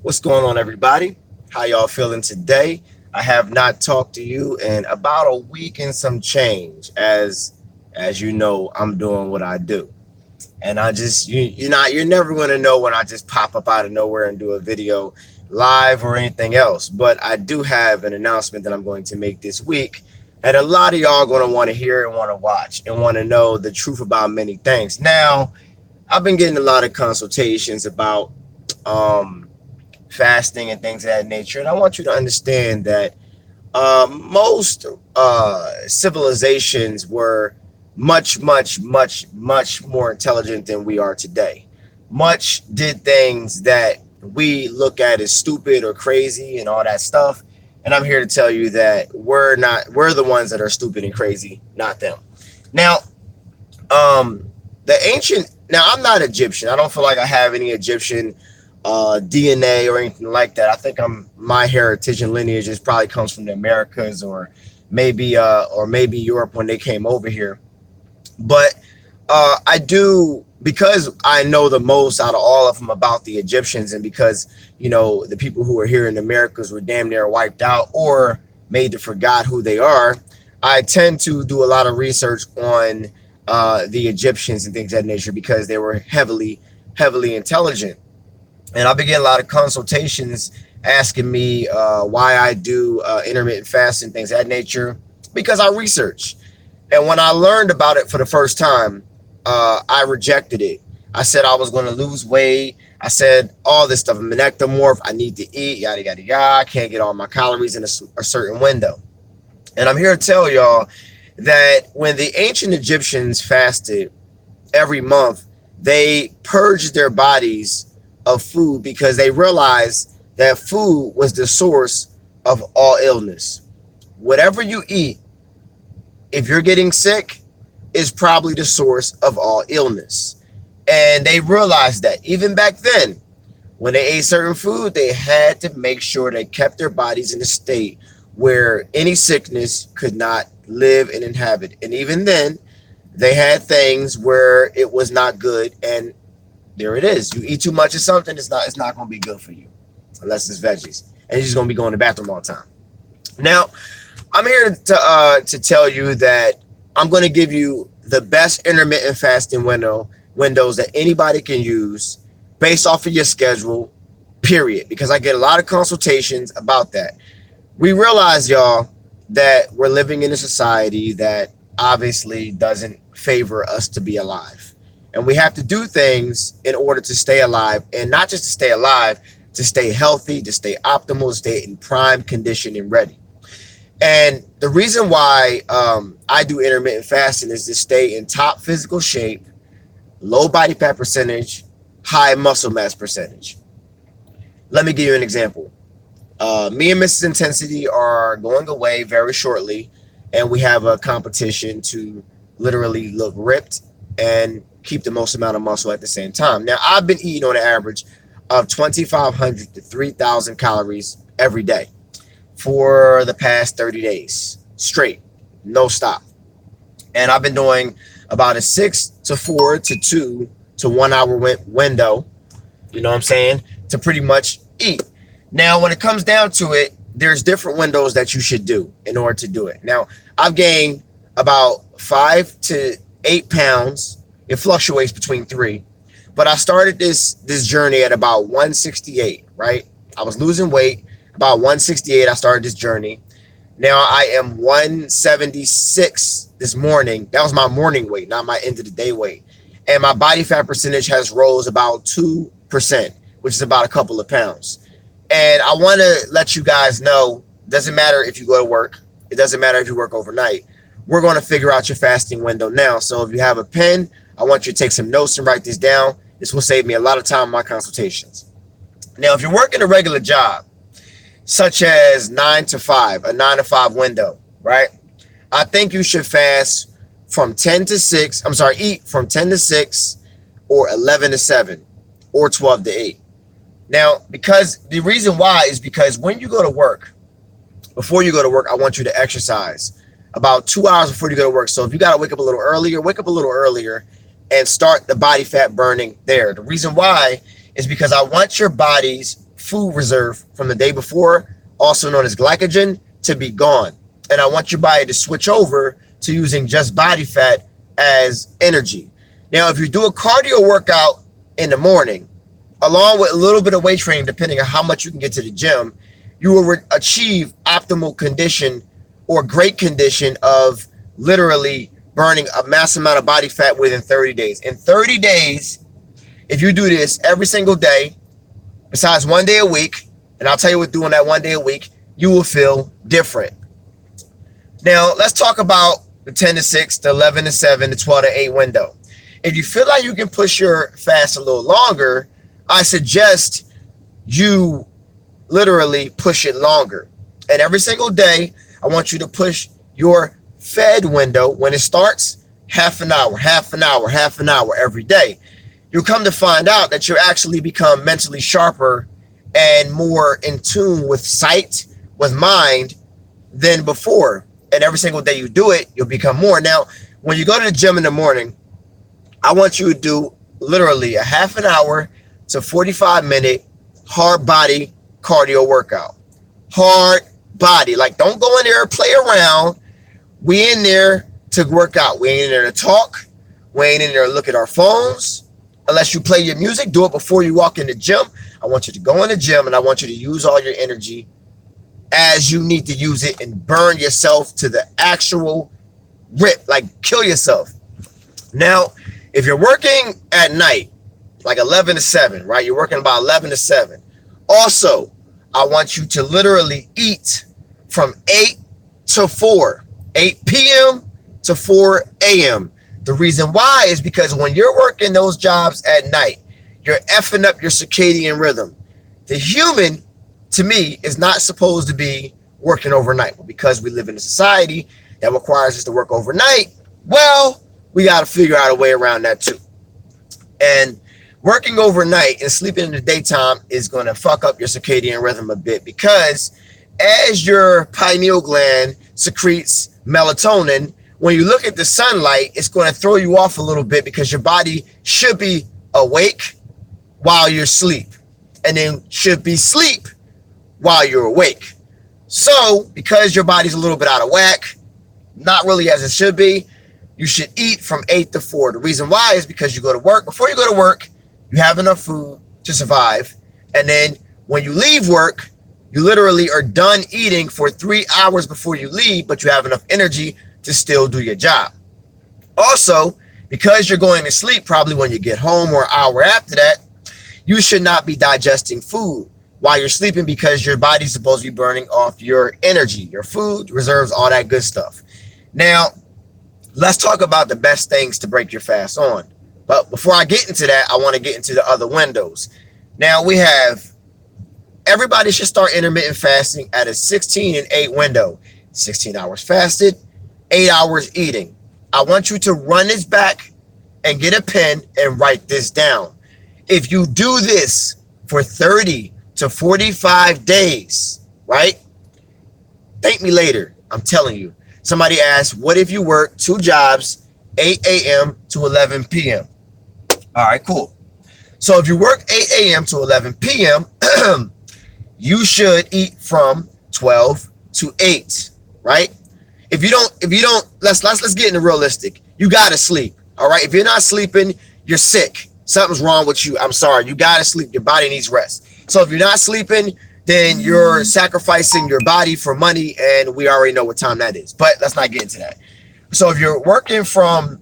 What's going on, everybody? How y'all feeling today? I have not talked to you in about a week and some change. As you know, I'm doing what I do, and I just you're never gonna know when I just pop up out of nowhere and do a video live or anything else. But I do have an announcement that I'm going to make this week, and a lot of y'all are gonna want to hear and want to watch and want to know the truth about many things. Now, I've been getting a lot of consultations about um fasting and things of that nature. And I want you to understand that most civilizations were much more intelligent than we are today. Much did things that we look at as stupid or crazy and all that stuff. And I'm here to tell you that we're the ones that are stupid and crazy, not them. Now, the ancient, now I'm not Egyptian. I don't feel like I have any Egyptian DNA or anything like that. I think my heritage and lineage just probably comes from the Americas or maybe Europe when they came over here. But I do, because I know the most out of all of them about the Egyptians, and because the people who are here in the Americas were damn near wiped out or made to forgot who they are. I tend to do a lot of research on the Egyptians and things of that nature because they were heavily intelligent. And I've been getting a lot of consultations asking me why I do intermittent fasting, things of that nature, because I research. And when I learned about it for the first time, I rejected it. I said I was going to lose weight. I said all this stuff. I'm an ectomorph. I need to eat, yada, yada, yada. I can't get all my calories in a certain window. And I'm here to tell y'all that when the ancient Egyptians fasted every month, they purged their bodies of food because they realized that food was the source of all illness. Whatever you eat, if you're getting sick, is probably the source of all illness. And they realized that even back then, when they ate certain food, they had to make sure they kept their bodies in a state where any sickness could not live and inhabit. And even then, they had things where it was not good, and there it is. You eat too much of something, it's not going to be good for you, unless it's veggies, and you're just going to be going to the bathroom all the time. Now, I'm here to tell you that I'm going to give you the best intermittent fasting windows that anybody can use based off of your schedule, period. Because I get a lot of consultations about that. We realize, y'all, that we're living in a society that obviously doesn't favor us to be alive. And we have to do things in order to stay alive, and not just to stay alive, to stay healthy, to stay optimal, to stay in prime condition and ready. And the reason why I do intermittent fasting is to stay in top physical shape, low body fat percentage, high muscle mass percentage. Let me give you an example. Me and Mrs In10sity are going away very shortly, and we have a competition to literally look ripped and keep the most amount of muscle at the same time. Now, I've been eating on an average of 2,500 to 3,000 calories every day for the past 30 days straight, no stop. And I've been doing about a 6 to 4 to 2 to 1 hour window, you know what I'm saying, to pretty much eat. Now, when it comes down to it, there's different windows that you should do in order to do it. Now, I've gained about 5 to 8 pounds. It fluctuates between 3. But I started this journey at about 168, right? I was losing weight. About 168, I started this journey. Now I am 176 this morning. That was my morning weight, not my end of the day weight. And my body fat percentage has rose about 2%, which is about a couple of pounds. And I want to let you guys know, doesn't matter if you go to work. It doesn't matter if you work overnight. We're going to figure out your fasting window now. So if you have a pen, I want you to take some notes and write this down. This will save me a lot of time in my consultations. Now, if you're working a regular job, such as 9 to 5, a 9 to 5 window, right? I think you should fast from 10 to 6. I'm sorry, eat from 10 to 6 or 11 to 7 or 12 to 8. Now, because the reason why is because when you go to work, before you go to work, I want you to exercise about 2 hours before you go to work. So if you got to wake up a little earlier and start the body fat burning there. The reason why is because I want your body's food reserve from the day before, also known as glycogen, to be gone. And I want your body to switch over to using just body fat as energy. Now, if you do a cardio workout in the morning, along with a little bit of weight training, depending on how much you can get to the gym, you will achieve optimal condition or great condition of literally burning a massive amount of body fat within 30 days. In 30 days, if you do this every single day, besides 1 day a week, and I'll tell you what, doing that 1 day a week, you will feel different. Now, let's talk about the 10 to 6, the 11 to 7, the 12 to 8 window. If you feel like you can push your fast a little longer, I suggest you literally push it longer. And every single day, I want you to push your fed window when it starts, half an hour, half an hour, half an hour every day. You'll come to find out that you actually become mentally sharper and more in tune with sight, with mind than before. And every single day you do it, you'll become more. Now, when you go to the gym in the morning, I want you to do literally a half an hour to 45-minute hard body cardio workout. Hard body. Like, don't go in there and play around. We in there to work out. We ain't in there to talk. We ain't in there to look at our phones. Unless you play your music, do it before you walk in the gym. I want you to go in the gym and I want you to use all your energy as you need to use it and burn yourself to the actual rip, like kill yourself. Now, if you're working at night, like 11 to 7, right? You're working about 11 to 7. Also, I want you to literally eat from 8 to 4, 8 p.m. to 4 a.m. The reason why is because when you're working those jobs at night, you're effing up your circadian rhythm. The human, to me, is not supposed to be working overnight. But because we live in a society that requires us to work overnight, well, we got to figure out a way around that too. And working overnight and sleeping in the daytime is going to fuck up your circadian rhythm a bit, because as your pineal gland secretes melatonin, when you look at the sunlight, it's going to throw you off a little bit because your body should be awake while you're asleep, and then should be asleep while you're awake. So because your body's a little bit out of whack, not really as it should be, you should eat from 8 to 4. The reason why is because you go to work. Before you go to work, you have enough food to survive. And then when you leave work, you literally are done eating for 3 hours before you leave, but you have enough energy to still do your job. Also, because you're going to sleep probably when you get home or an hour after that, you should not be digesting food while you're sleeping, because your body's supposed to be burning off your energy, your food reserves, all that good stuff. Now, let's talk about the best things to break your fast on. But before I get into that, I want to get into the other windows. Now, we have, everybody should start intermittent fasting at a 16 and 8 window. 16 hours fasted, 8 hours eating. I want you to run this back and get a pen and write this down. If you do this for 30 to 45 days, right? Thank me later. I'm telling you. Somebody asked, what if you work 2 jobs, 8 a.m. to 11 p.m.? All right, cool. So if you work 8 a.m. to 11 p.m., you should eat from 12 to 8, right? If you don't, let's get into realistic. You gotta sleep. All right. If you're not sleeping, you're sick. Something's wrong with you. I'm sorry. You gotta sleep. Your body needs rest. So if you're not sleeping, then you're sacrificing your body for money, and we already know what time that is. But let's not get into that. So if you're working from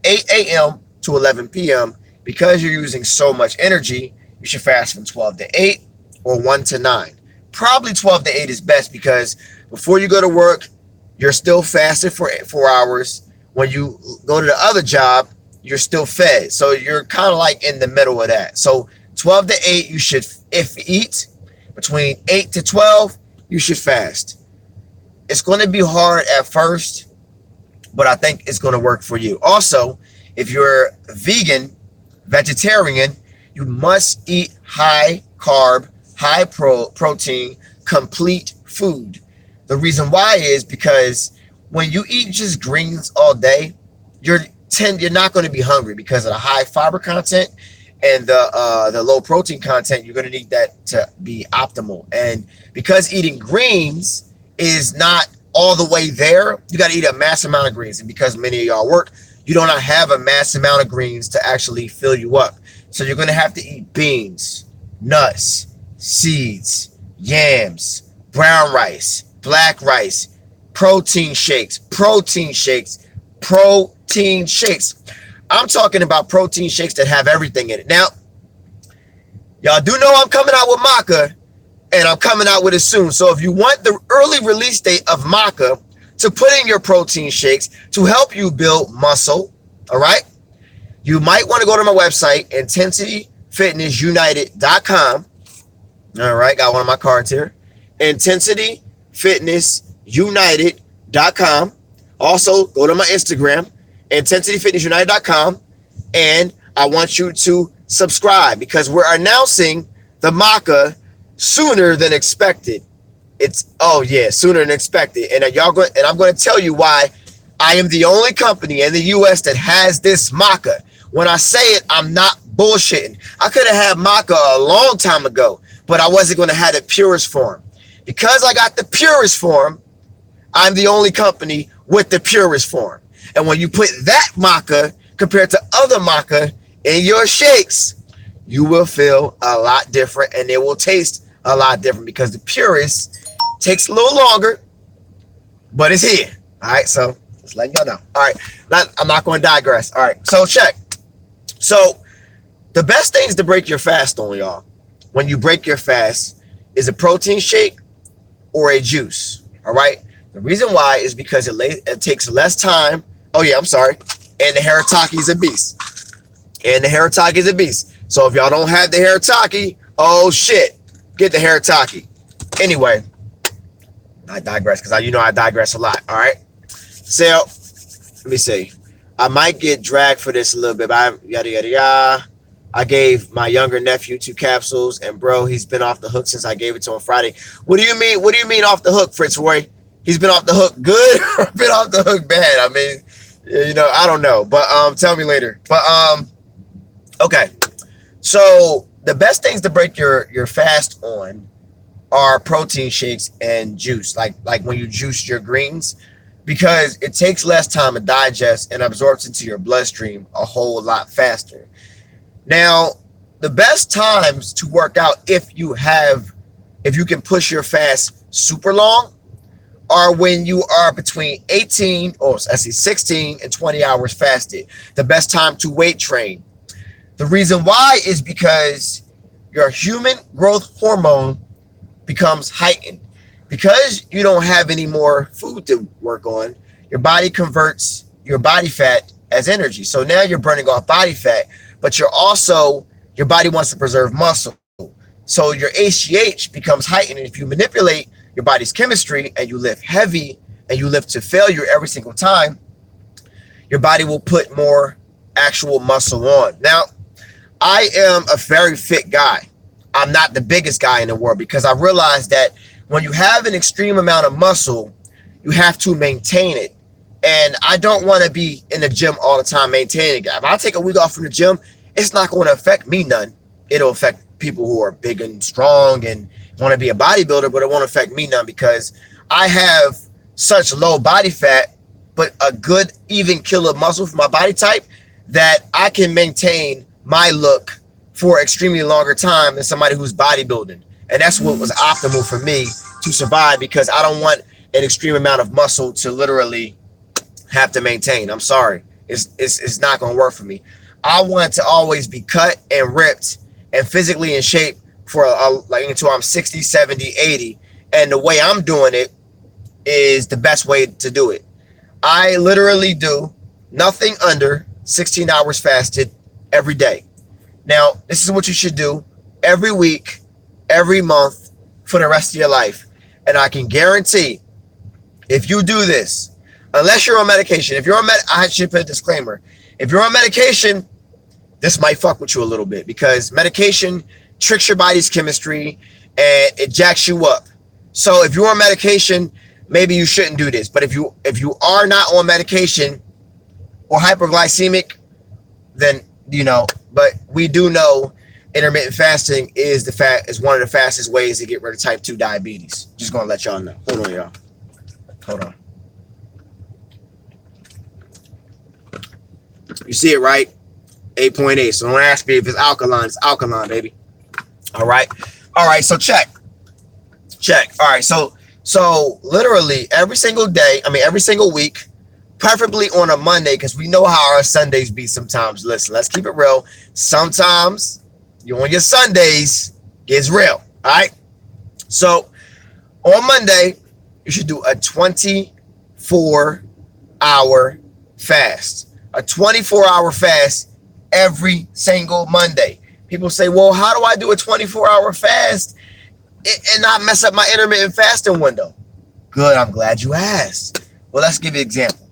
8 a.m. to 11 p.m., because you're using so much energy, you should fast from 12 to 8 or 1 to 9. Probably 12 to 8 is best, because before you go to work, you're still fasted for 4 hours. When you go to the other job, you're still fed. So you're kind of like in the middle of that. So 12 to 8, you should, if you eat. Between 8 to 12, you should fast. It's going to be hard at first, but I think it's going to work for you. Also, if you're vegan, vegetarian, you must eat high carb, high protein, complete food. The reason why is because when you eat just greens all day, you're not going to be hungry because of the high fiber content and the low protein content, you're going to need that to be optimal. And because eating greens is not all the way there, you got to eat a mass amount of greens. And because many of y'all work, you do not have a mass amount of greens to actually fill you up. So you're going to have to eat beans, nuts, seeds, yams, brown rice, black rice, protein shakes. I'm talking about protein shakes that have everything in it. Now, y'all do know I'm coming out with MACA, and I'm coming out with it soon. So if you want the early release date of MACA to put in your protein shakes to help you build muscle, all right, you might want to go to my website, intensityfitnessunited.com. All right, got one of my cards here. intensityfitnessunited.com. Also, go to my Instagram, intensityfitnessunited.com, and I want you to subscribe because we're announcing the MACA sooner than expected. Sooner than expected. And I'm going to tell you why I am the only company in the US that has this MACA. When I say it, I'm not bullshitting. I could have had MACA a long time ago, but I wasn't going to have the purest form. Because I got the purest form, I'm the only company with the purest form. And when you put that MACA compared to other MACA in your shakes, you will feel a lot different and it will taste a lot different because the purest takes a little longer, but it's here. All right, so just letting y'all know. All right, I'm not going to digress. All right, so check. So the best things to break your fast on, y'all, when you break your fast, is a protein shake or a juice. All right. The reason why is because it takes less time. Oh yeah, I'm sorry. And the harataki is a beast. So if y'all don't have the harataki, oh shit, get the harataki. Anyway, I digress because I digress a lot. All right. So let me see. I might get dragged for this a little bit, but I gave my younger nephew 2 capsules, and bro, he's been off the hook since I gave it to him Friday. What do you mean? What do you mean off the hook, Fritz Roy? He's been off the hook good or been off the hook bad? I mean, I don't know, but tell me later. But okay. So the best things to break your fast on are protein shakes and juice, like when you juice your greens, because it takes less time to digest and absorbs into your bloodstream a whole lot faster. Now, the best times to work out if you can push your fast super long are when you are between 16 and 20 hours fasted. The best time to weight train. The reason why is because your human growth hormone becomes heightened. Because you don't have any more food to work on, your body converts your body fat as energy. So now you're burning off body fat, but your body wants to preserve muscle. So your HGH becomes heightened. And if you manipulate your body's chemistry and you lift heavy and you lift to failure every single time, your body will put more actual muscle on. Now, I am a very fit guy. I'm not the biggest guy in the world because I realized that when you have an extreme amount of muscle, you have to maintain it. And I don't want to be in the gym all the time maintaining it. If I take a week off from the gym, it's not going to affect me none. It'll affect people who are big and strong and want to be a bodybuilder, but it won't affect me none because I have such low body fat, but a good even kilo of muscle for my body type that I can maintain my look for extremely longer time than somebody who's bodybuilding. And that's what was optimal for me to survive because I don't want an extreme amount of muscle to literally have to maintain. I'm sorry. It's not going to work for me. I want to always be cut and ripped and physically in shape for until I'm 60, 70, 80. And the way I'm doing it is the best way to do it. I literally do nothing under 16 hours fasted every day. Now, this is what you should do every week, every month for the rest of your life. And I can guarantee if you do this, unless you're on medication, I should put a disclaimer. If you're on medication, this might fuck with you a little bit because medication tricks your body's chemistry and it jacks you up. So if you're on medication, maybe you shouldn't do this. But if you are not on medication or hyperglycemic, then you know, but we do know intermittent fasting is one of the fastest ways to get rid of type 2 diabetes. Just gonna let y'all know. Hold on, y'all. Hold on. You see it, right? 8.8. So don't ask me if it's alkaline. It's alkaline, baby. All right. All right. So check. All right. So literally every single day, every single week, preferably on a Monday, because we know how our Sundays be sometimes. Listen, let's keep it real. Sometimes you on your Sundays gets real. All right. So on Monday, you should do a 24-hour fast. A 24-hour fast every single Monday. People say, well, how do I do a 24-hour fast and not mess up my intermittent fasting window? Good, I'm glad you asked. Well, let's give you an example.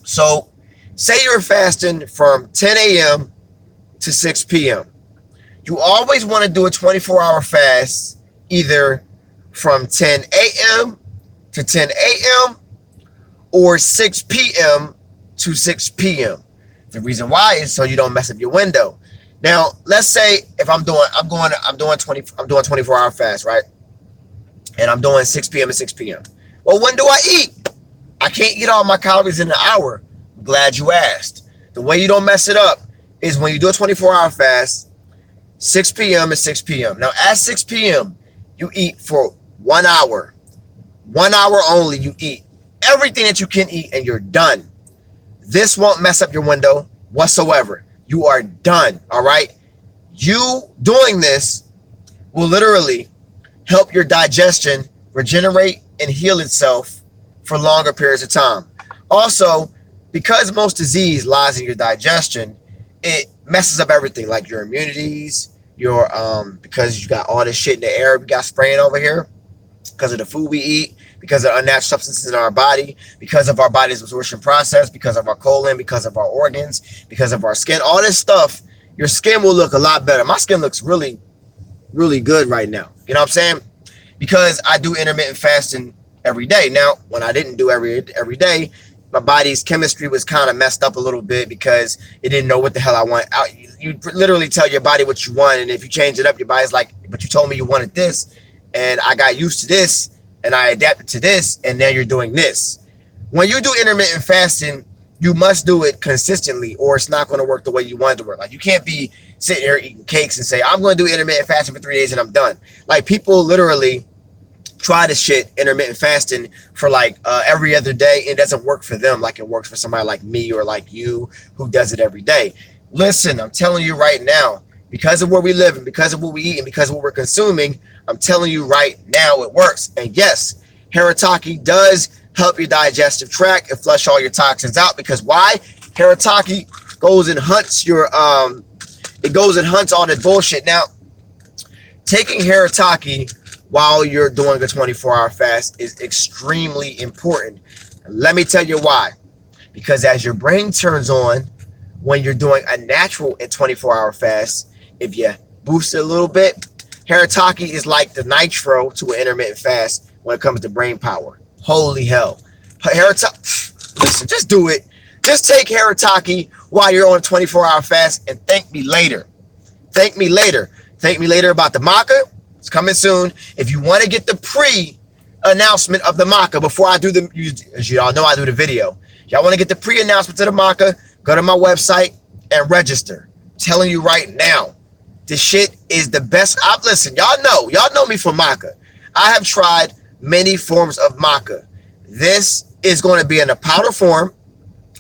So say you're fasting from 10 a.m. to 6 p.m. You always want to do a 24-hour fast either from 10 a.m. to 10 a.m. or 6 p.m. to 6 p.m. The reason why is so you don't mess up your window. Now, let's say if I'm doing 24-hour fast, right? And I'm doing 6 p.m. to 6 p.m. Well, when do I eat? I can't eat all my calories in an hour. I'm glad you asked. The way you don't mess it up is when you do a 24-hour fast, 6 p.m. to 6 p.m. Now, at 6 p.m., you eat for 1 hour. 1 hour only, you eat everything that you can eat, and you're done. This won't mess up your window whatsoever. You are done, all right? You doing this will literally help your digestion regenerate and heal itself for longer periods of time. Also, because most disease lies in your digestion, it messes up everything, like your immunities, your because you got all this shit in the air we got spraying over here, because of the food we eat, because of unnatural substances in our body, because of our body's absorption process, because of our colon, because of our organs, because of our skin, all this stuff, your skin will look a lot better. My skin looks really, really good right now. You know what I'm saying? Because I do intermittent fasting every day. Now, when I didn't do every day, my body's chemistry was kind of messed up a little bit because it didn't know what the hell I want. You literally tell your body what you want, and if you change it up, your body's like, but you told me you wanted this, and I got used to this, and I adapted to this, and now you're doing this. When you do intermittent fasting, you must do it consistently, or it's not going to work the way you want it to work. Like, you can't be sitting here eating cakes and say, I'm going to do intermittent fasting for 3 days and I'm done. Like, people literally try this shit, intermittent fasting, for like every other day. It doesn't work for them like it works for somebody like me or like you who does it every day. Listen, I'm telling you right now, because of where we live and because of what we eat and because of what we're consuming, I'm telling you right now it works. And yes, Harataki does help your digestive tract and flush all your toxins out. Because why? Harataki goes and hunts your it goes and hunts all that bullshit. Now, taking Harataki while you're doing a 24-hour fast is extremely important. Let me tell you why. Because as your brain turns on when you're doing a natural and 24-hour fast, if you boost it a little bit, Harataki is like the nitro to an intermittent fast when it comes to brain power. Holy hell. Harataki, listen, just do it. Just take Harataki while you're on a 24-hour fast and thank me later. Thank me later. Thank me later about the MACA. It's coming soon. If you want to get the pre-announcement of the MACA before I do as you all know, I do the video. Y'all want to get the pre-announcement of the MACA, go to my website and register. I'm telling you right now, this shit is the best. Listen, y'all know me from MACA. I have tried many forms of MACA. This is going to be in a powder form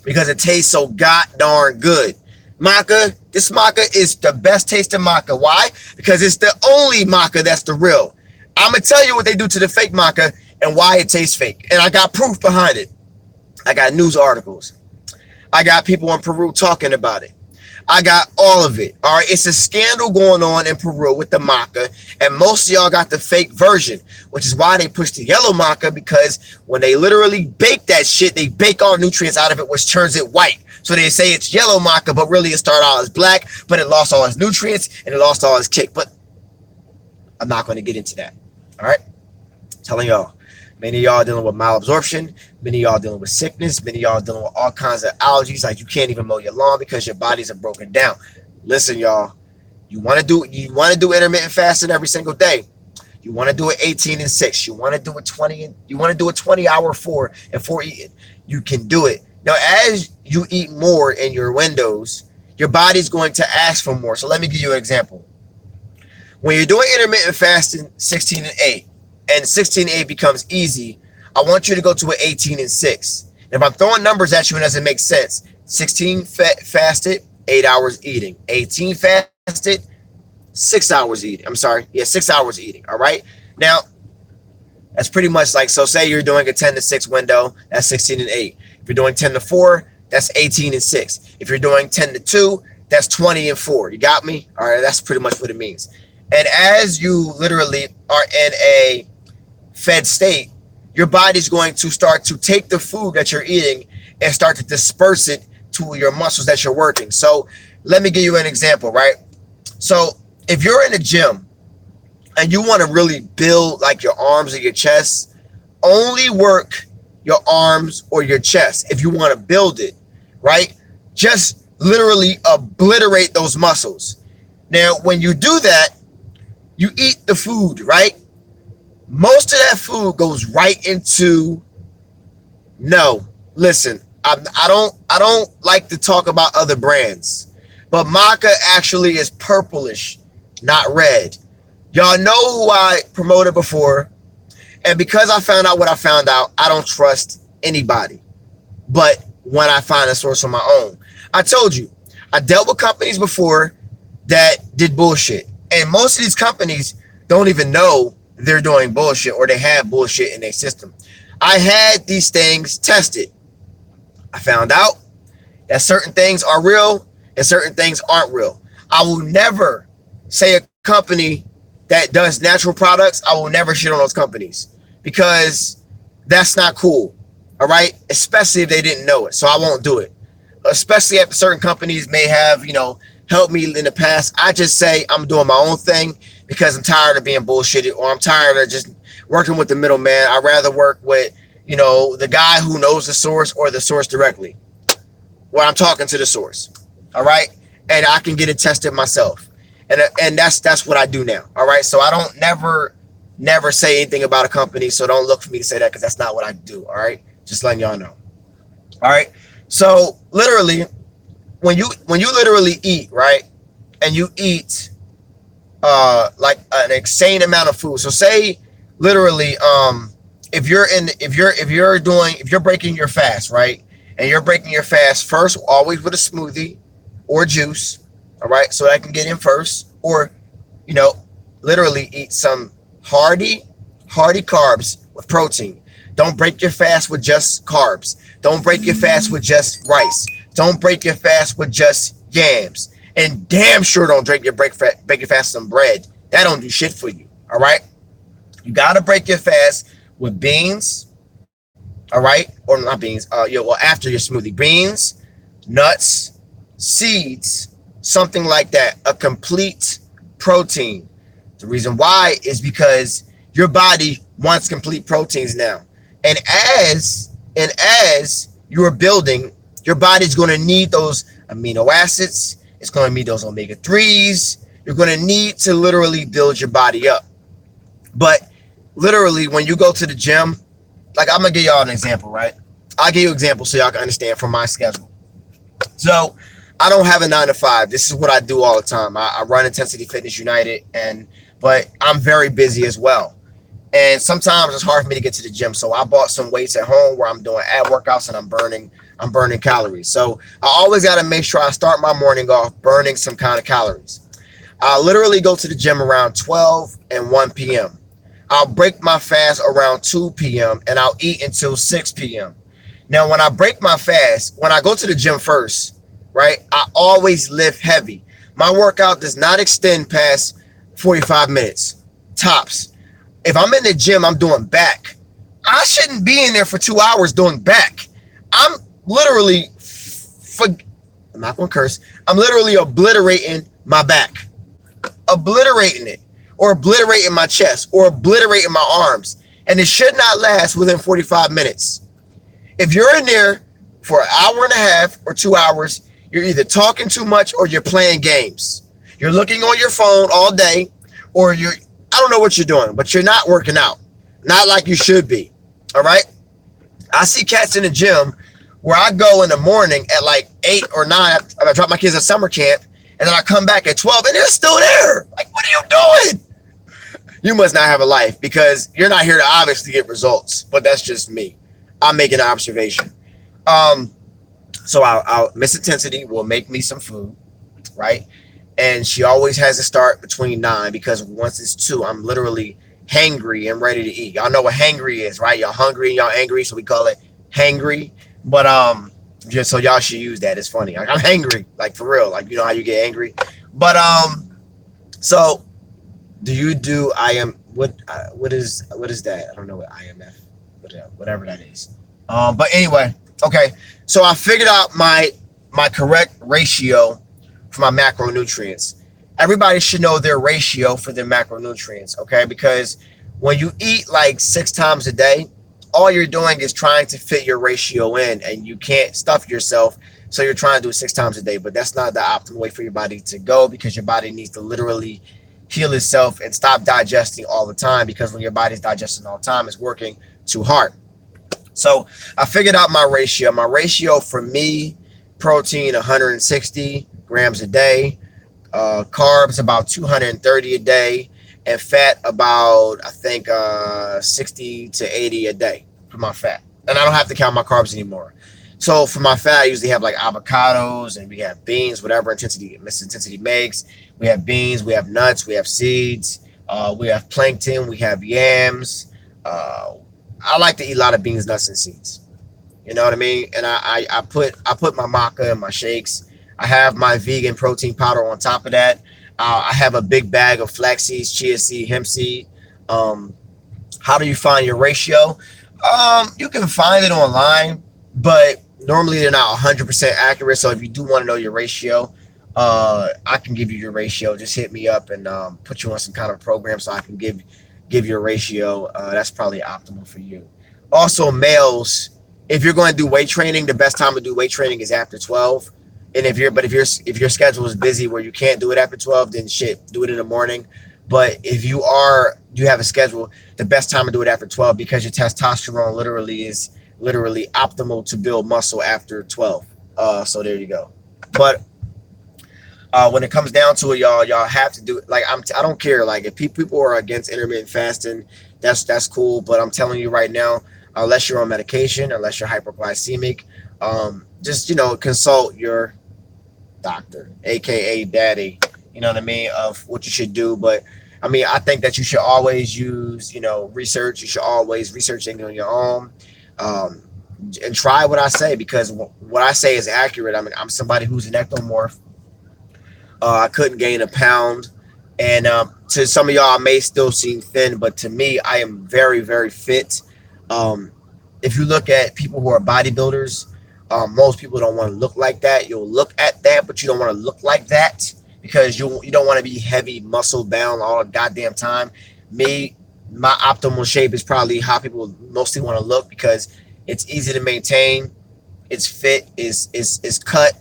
because it tastes so god darn good. MACA, this MACA is the best tasting MACA. Why? Because it's the only MACA that's the real. I'm going to tell you what they do to the fake MACA and why it tastes fake. And I got proof behind it. I got news articles. I got people in Peru talking about it. I got all of it. All right. It's a scandal going on in Peru with the MACA. And most of y'all got the fake version, which is why they push the yellow MACA, because when they literally bake that shit, they bake all nutrients out of it, which turns it white. So they say it's yellow MACA, but really it started out as black, but it lost all its nutrients and it lost all its kick. But I'm not going to get into that. All right. I'm telling y'all. Many of y'all dealing with malabsorption. Many of y'all dealing with sickness. Many of y'all dealing with all kinds of allergies, like you can't even mow your lawn because your bodies are broken down. Listen, y'all, you want to do intermittent fasting every single day. You want to do it 18 and 6. You want to do it 20 and you want to do a 20-hour 4 and 4 eating. You can do it. Now, as you eat more in your windows, your body's going to ask for more. So let me give you an example. When you're doing intermittent fasting 16 and 8, and 16 and 8 becomes easy, I want you to go to an 18 and 6. And if I'm throwing numbers at you and it doesn't make sense, 16 fasted, 8 hours eating. 18 fasted, 6 hours eating. I'm sorry. Yeah, 6 hours eating. All right. Now, that's pretty much like, so say you're doing a 10 to 6 window, that's 16 and 8. If you're doing 10 to 4, that's 18 and 6. If you're doing 10 to 2, that's 20 and 4. You got me? All right. That's pretty much what it means. And as you literally are in a fed state, your body's going to start to take the food that you're eating and start to disperse it to your muscles that you're working. So let me give you an example, right? So if you're in a gym and you want to really build like your arms or your chest, only work your arms or your chest if you want to build it, right? Just literally obliterate those muscles. Now, when you do that, you eat the food, right? Most of that food goes right into, no, listen, I don't like to talk about other brands, but MACA actually is purplish, not red. Y'all know who I promoted before, and because I found out what I found out, I don't trust anybody. But when I find a source on my own, I told you, I dealt with companies before that did bullshit. And most of these companies don't even know they're doing bullshit or they have bullshit in their system. I had these things tested. I found out that certain things are real and certain things aren't real. I will never say a company that does natural products, I will never shit on those companies because that's not cool. All right. Especially if they didn't know it. So I won't do it. Especially if certain companies may have, helped me in the past. I just say I'm doing my own thing because I'm tired of being bullshitted or I'm tired of just working with the middleman. I'd rather work with, the guy who knows the source or the source directly where I'm talking to the source. All right. And I can get it tested myself. And that's what I do now. All right. So I don't never say anything about a company. So don't look for me to say that because that's not what I do. All right. Just letting y'all know. All right. So literally, when you literally eat, right, and you eat like an insane amount of food. So say literally, if you're breaking your fast, right, and you're breaking your fast first, always with a smoothie or juice, all right, so that can get in first, or literally eat some hearty carbs with protein. Don't break your fast with just carbs. Don't break your fast with just rice. Don't break your fast with just yams. And damn sure don't break your fast with some bread. That don't do shit for you. All right. You got to break your fast with beans. All right. Or not beans. After your smoothie, beans, nuts, seeds, something like that. A complete protein. The reason why is because your body wants complete proteins now. And as you're building, your body's going to need those amino acids. It's going to need those omega-3s. You're going to need to literally build your body up. But literally, when you go to the gym, like I'm going to give y'all an example, right? I'll give you an example so y'all can understand from my schedule. So I don't have a 9 to 5. This is what I do all the time. I run Intensity Fitness United, but I'm very busy as well. And sometimes it's hard for me to get to the gym. So I bought some weights at home where I'm doing ab workouts and I'm burning calories. So I always got to make sure I start my morning off burning some kind of calories. I'll literally go to the gym around 12 and 1 p.m. I'll break my fast around 2 p.m. and I'll eat until 6 p.m. Now, when I break my fast, when I go to the gym first, right, I always lift heavy. My workout does not extend past 45 minutes, tops. If I'm in the gym, I'm doing back. I shouldn't be in there for 2 hours doing back. I'm literally, I'm not going to curse. I'm literally obliterating my back. Obliterating it. Or obliterating my chest. Or obliterating my arms. And it should not last within 45 minutes. If you're in there for an hour and a half or 2 hours, you're either talking too much or you're playing games. You're looking on your phone all day, or I don't know what you're doing, but you're not working out. Not like you should be. All right? I see cats in the gym where I go in the morning at like 8 or 9. I drop my kids at summer camp, and then I come back at 12 and they're still there. Like, what are you doing? You must not have a life, because you're not here to obviously get results. But that's just me. I'm making an observation. So I'll Miss Intensity will make me some food, right? And she always has to start between 9, because once it's 2, I'm literally hangry and ready to eat. Y'all know what hangry is, right? Y'all hungry and y'all angry, so we call it hangry. But just so y'all should use that. It's funny. Like, I'm hangry, like for real. Like, you know how you get angry. But so do you do what is that? I don't know what IMF, whatever that is. But anyway, okay. So I figured out my correct ratio for my macronutrients. Everybody should know their ratio for their macronutrients, okay? Because when you eat like 6 times a day, all you're doing is trying to fit your ratio in, and you can't stuff yourself. So you're trying to do it 6 times a day, but that's not the optimal way for your body to go, because your body needs to literally heal itself and stop digesting all the time, because when your body's digesting all the time, it's working too hard. So I figured out my ratio. My ratio for me, protein 160 grams a day, carbs about 230 a day, and fat about, I think, 60 to 80 a day for my fat. And I don't have to count my carbs anymore. So for my fat, I usually have like avocados, and we have beans, whatever Miss Intensity makes. We have beans, we have nuts, we have seeds, we have plankton, we have yams. I like to eat a lot of beans, nuts, and seeds. You know what I mean? And I put my maca in my shakes. I have my vegan protein powder on top of that. I have a big bag of flax seeds, chia seed, hemp seed. How do you find your ratio? You can find it online, but normally they're not 100% accurate. So if you do want to know your ratio, I can give you your ratio. Just hit me up and put you on some kind of program so I can give you a ratio. That's probably optimal for you. Also, males, if you're going to do weight training, the best time to do weight training is after 12. And if your schedule is busy where you can't do it after 12, then shit, do it in the morning. But if you have a schedule, the best time to do it after 12, because your testosterone is optimal to build muscle after 12. So there you go. But when it comes down to it, y'all have to do it. Like, I don't care. Like, if people are against intermittent fasting, that's cool. But I'm telling you right now, unless you're on medication, unless you're hyperglycemic, just consult your doctor, aka daddy. You know what I mean, of what you should do. But I mean, I think that you should always use research. You should always research things on your own. And try what I say, because what I say is accurate. I mean, I'm somebody who's an ectomorph. I couldn't gain a pound, and to some of y'all I may still seem thin, but to me I am very, very fit. If you look at people who are bodybuilders, most people don't want to look like that. You'll look at that, but you don't want to look like that, because you don't want to be heavy muscle bound all the goddamn time. Me, my optimal shape is probably how people mostly want to look, because it's easy to maintain, it's fit, is cut,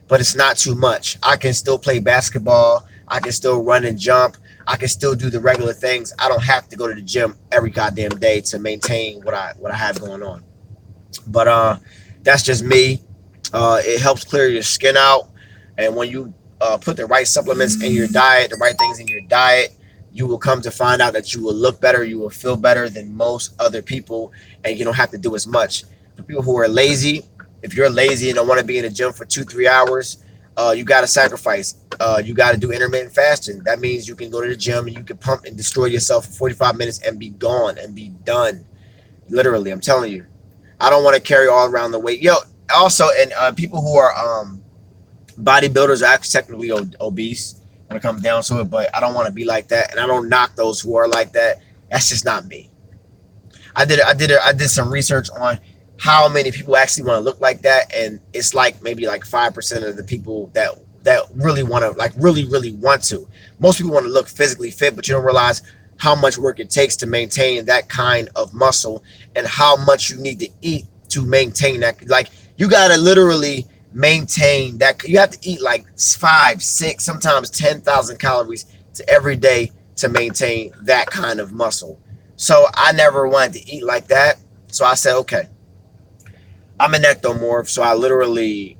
but it's not too much. I can still play basketball. I can still run and jump. I can still do the regular things. I don't have to go to the gym every goddamn day to maintain what I have going on. But that's just me. It helps clear your skin out. And when you put the right supplements in your diet, the right things in your diet, you will come to find out that you will look better. You will feel better than most other people, and you don't have to do as much. For people who are lazy, if you're lazy and don't want to be in the gym for 2-3 hours, you got to sacrifice. You got to do intermittent fasting. That means you can go to the gym and you can pump and destroy yourself for 45 minutes and be gone and be done. Literally, I'm telling you. I don't want to carry all around the weight. Also, and people who are bodybuilders are actually technically obese when it comes down to it, but I don't want to be like that, and I don't knock those who are like that. That's just not me. I did some research on how many people actually want to look like that, and it's like maybe like 5% of the people that really want to, like really want to. Most people want to look physically fit, but you don't realize how much work it takes to maintain that kind of muscle and how much you need to eat to maintain that. Like, you gotta literally maintain that. You have to eat like 5, 6, sometimes 10,000 calories to every day to maintain that kind of muscle. So I never wanted to eat like that. So I said, okay, I'm an ectomorph, so I literally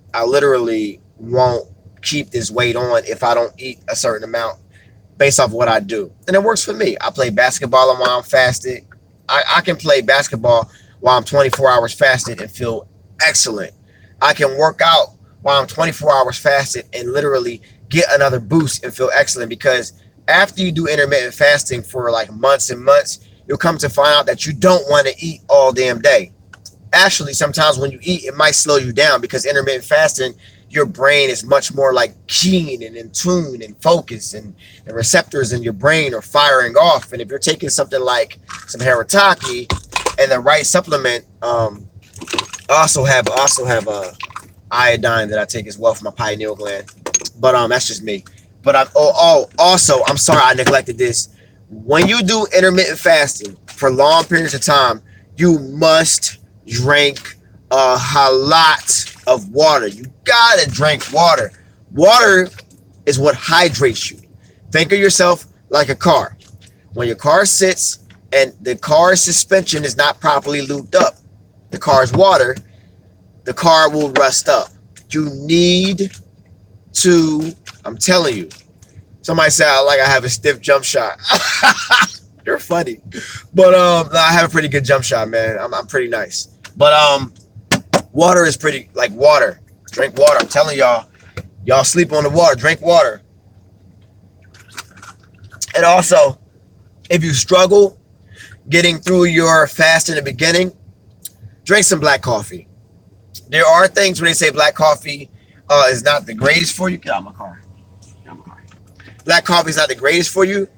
won't keep this weight on if I don't eat a certain amount based off what I do. And it works for me. I play basketball while I'm fasted. I can play basketball while I'm 24 hours fasted and feel excellent. I can work out while I'm 24 hours fasted and literally get another boost and feel excellent, because after you do intermittent fasting for like months and months, you'll come to find out that you don't want to eat all damn day. Actually, sometimes when you eat, it might slow you down, because intermittent fasting, your brain is much more like keen and in tune and focused, and the receptors in your brain are firing off. And if you're taking something like some haritaki and the right supplement, also have a iodine that I take as well for my pineal gland. But that's just me. But also, I'm sorry I neglected this. When you do intermittent fasting for long periods of time, you must drink a lot of water. You gotta drink water. Water is what hydrates you. Think of yourself like a car. When your car sits and the car's suspension is not properly lubed up, the car's water, the car will rust up. You need to, I'm telling you, somebody said like I have a stiff jump shot. You're funny. But I have a pretty good jump shot, man. I'm pretty nice. But water is pretty, like water. Drink water. I'm telling y'all sleep on the water. Drink water. And also, if you struggle getting through your fast in the beginning, drink some black coffee. There are things when they say black coffee is not the greatest for you. Get out of my car. Black coffee is not the greatest for you,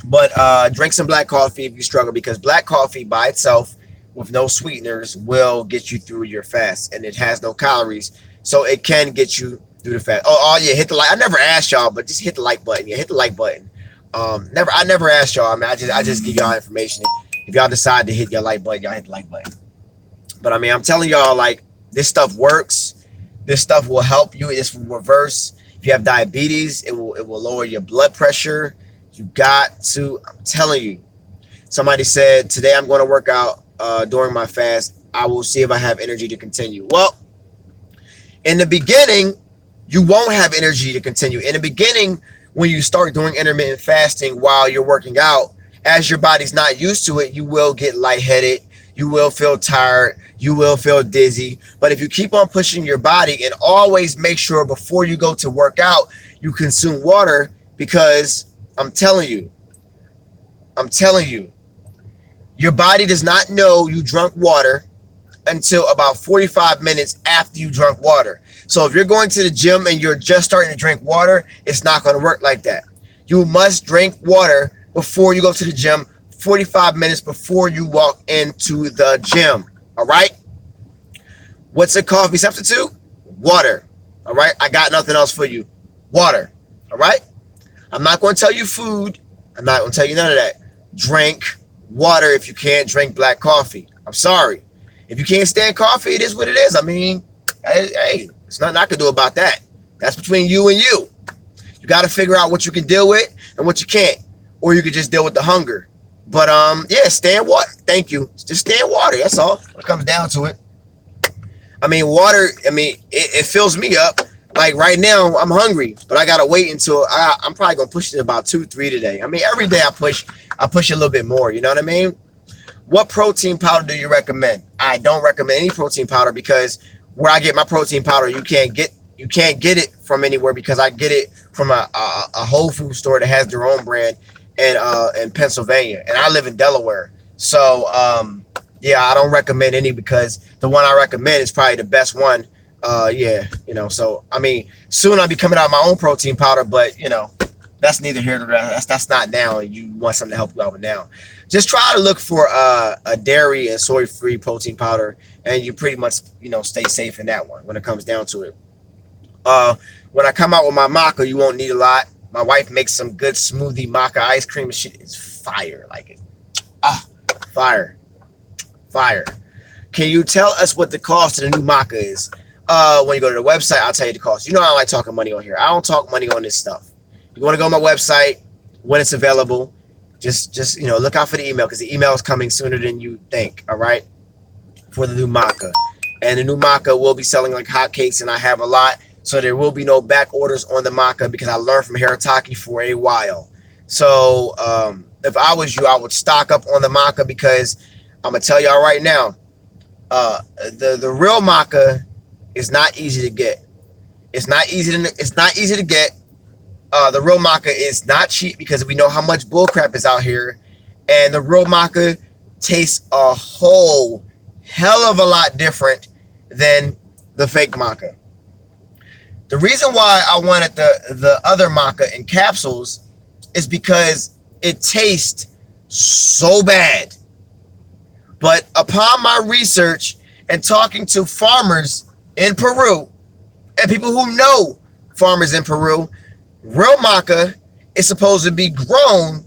but drink some black coffee if you struggle, because black coffee by itself with no sweeteners will get you through your fast, and it has no calories, so it can get you through the fast. Oh yeah, hit the like. I never asked y'all, but just hit the like button. Yeah, hit the like button. I never asked y'all. I mean, I just give y'all information. If y'all decide to hit your like button, y'all hit the like button. But I mean, I'm telling y'all, like, this stuff works. This stuff will help you. This will reverse. If you have diabetes, it will lower your blood pressure. You got to, I'm telling you. Somebody said, today I'm going to work out during my fast. I will see if I have energy to continue. Well, in the beginning, you won't have energy to continue. In the beginning, when you start doing intermittent fasting while you're working out, as your body's not used to it, you will get lightheaded. You will feel tired. You will feel dizzy. But if you keep on pushing your body, and always make sure before you go to work out, you consume water, because I'm telling you, your body does not know you drunk water until about 45 minutes after you drunk water. So if you're going to the gym and you're just starting to drink water, it's not going to work like that. You must drink water before you go to the gym, 45 minutes before you walk into the gym. All right? What's a coffee substitute? Water. All right? I got nothing else for you. Water. All right? I'm not going to tell you food. I'm not going to tell you none of that. Drink water if you can't drink black coffee. I'm sorry. If you can't stand coffee, it is what it is. I mean, hey, there's nothing I can do about that. That's between you and you. You got to figure out what you can deal with and what you can't. Or you could just deal with the hunger. But yeah, stand water. Thank you. Just stand water. That's all. When it comes down to it. I mean, water. I mean, it fills me up. Like right now, I'm hungry, but I gotta wait until I'm probably gonna push it about 2-3 today. I mean, every day I push a little bit more. You know what I mean? What protein powder do you recommend? I don't recommend any protein powder, because where I get my protein powder, you can't get it from anywhere, because I get it from a Whole Food store that has their own brand in Pennsylvania, and I live in Delaware. So yeah, I don't recommend any, because the one I recommend is probably the best one. Yeah, you know, so I mean, soon I'll be coming out with my own protein powder, but you know, that's neither here nor there. That's not now. You want something to help you out with now. Just try to look for a dairy and soy-free protein powder, and you pretty much, you know, stay safe in that one when it comes down to it. When I come out with my maca, you won't need a lot. My wife makes some good smoothie maca ice cream. Shit is fire. Like, fire. Fire. Can you tell us what the cost of the new MACA is? When you go to the website, I'll tell you the cost. You know I don't like talking money on here. I don't talk money on this stuff. You want to go on my website when it's available. Just look out for the email, because the email is coming sooner than you think. All right, for the new MACA, and the new MACA will be selling like hotcakes, and I have a lot, so there will be no back orders on the MACA, because I learned from Hirataki for a while. So if I was you, I would stock up on the MACA, because I'm gonna tell y'all right now, the real MACA is not easy to get. It's not easy to get. The real MACA is not cheap, because we know how much bullcrap is out here, and the real MACA tastes a whole hell of a lot different than the fake MACA. The reason why I wanted the other MACA in capsules is because it tastes so bad. But upon my research and talking to farmers in Peru and people who know farmers in Peru, real MACA is supposed to be grown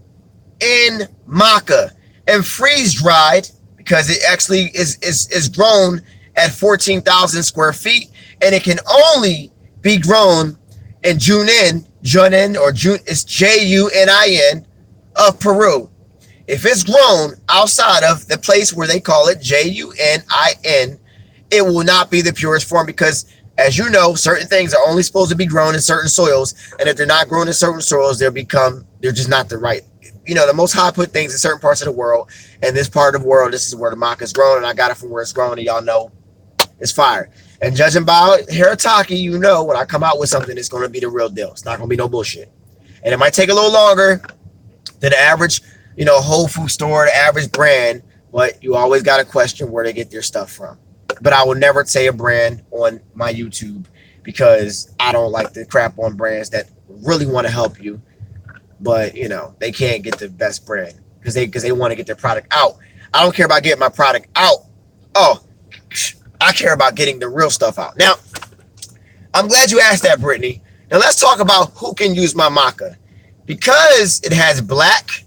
in MACA and freeze dried, because it actually is grown at 14,000 square feet, and it can only be grown in Junin, it's Junin of Peru. If it's grown outside of the place where they call it Junin, it will not be the purest form, because, as you know, certain things are only supposed to be grown in certain soils, and if they're not grown in certain soils, they're just not the right. The most high put things in certain parts of the world, and this part of the world, this is where the MACA is grown, and I got it from where it's grown, and y'all know it's fire. And judging by Hirataki, when I come out with something, it's going to be the real deal. It's not going to be no bullshit. And it might take a little longer than the average, Whole Food store, the average brand, but you always got to question where they get their stuff from. But I will never say a brand on my YouTube, because I don't like to crap on brands that really want to help you, but they can't get the best brand because they want to get their product out. I don't care about getting my product out. Oh, I care about getting the real stuff out. Now, I'm glad you asked that, Brittany. Now let's talk about who can use my MACA, because it has black,